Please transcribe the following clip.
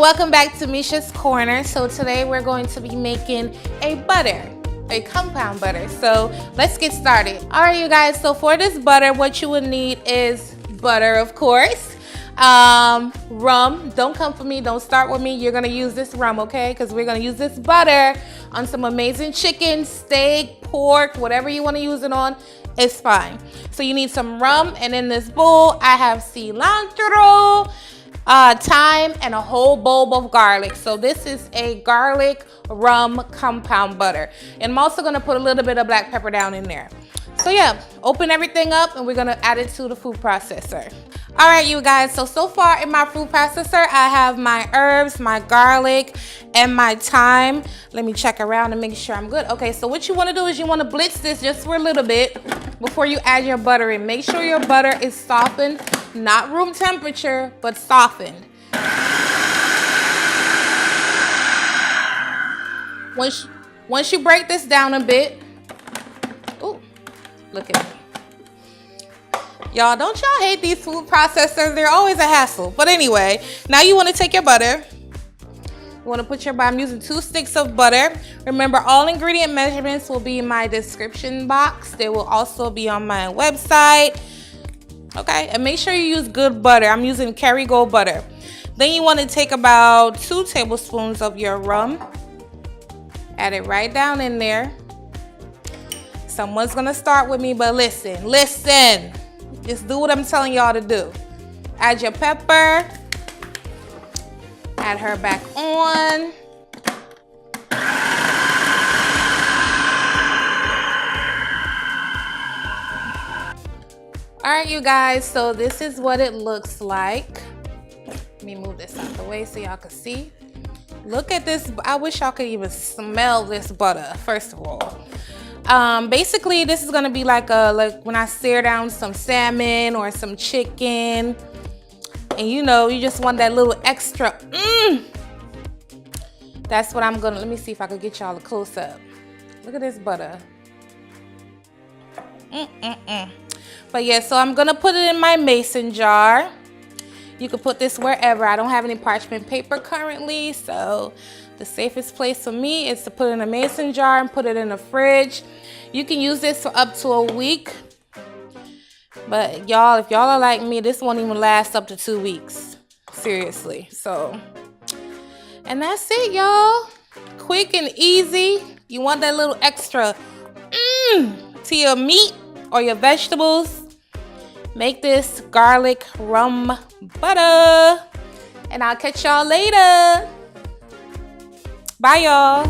welcome back to Mesha's Corner. So today we're going to be making a compound butter. So let's get started. All right, you guys, so for this butter, what you would need is butter, of course, rum. Don't come for me, don't start with me. You're gonna use this rum, okay? Because we're gonna use this butter on some amazing chicken, steak, pork, whatever you want to use it on, it's fine. So you need some rum, and in this bowl I have cilantro, thyme, and a whole bowl of garlic. So this is a garlic rum compound butter, and I'm also gonna put a little bit of black pepper down in there. So yeah, open everything up and we're gonna add it to the food processor. All right, you guys, so far in my food processor, I have my herbs, my garlic, and my thyme. Let me check around and make sure I'm good. Okay, so what you wanna do is you wanna blitz this just for a little bit before you add your butter in. Make sure your butter is softened, not room temperature, but softened. Once you break this down a bit, ooh, look at me. Y'all, don't y'all hate these food processors? They're always a hassle. But anyway, now you want to take your butter. You want to put your butter. I'm using 2 sticks of butter. Remember, all ingredient measurements will be in my description box. They will also be on my website. Okay, and make sure you use good butter. I'm using Kerrygold butter. Then you want to take about 2 tablespoons of your rum. Add it right down in there. Someone's going to start with me, but listen. Just do what I'm telling y'all to do. Add your pepper. Add her back on. All right, you guys, so this is what it looks like. Let me move this out the way so y'all can see. Look at this. I wish y'all could even smell this butter, first of all. Basically, this is gonna be like when I sear down some salmon or some chicken, and you know, you just want that little extra. That's what I'm gonna. Let me see if I could get y'all a close up. Look at this butter. But yeah, so I'm gonna put it in my mason jar. You can put this wherever. I don't have any parchment paper currently, so the safest place for me is to put it in a mason jar and put it in the fridge. You can use this for up to a week. But y'all, if y'all are like me, this won't even last up to 2 weeks. Seriously. So, and that's it, y'all. Quick and easy. You want that little extra to your meat or your vegetables. Make this garlic rum butter. And I'll catch y'all later. Bye, y'all.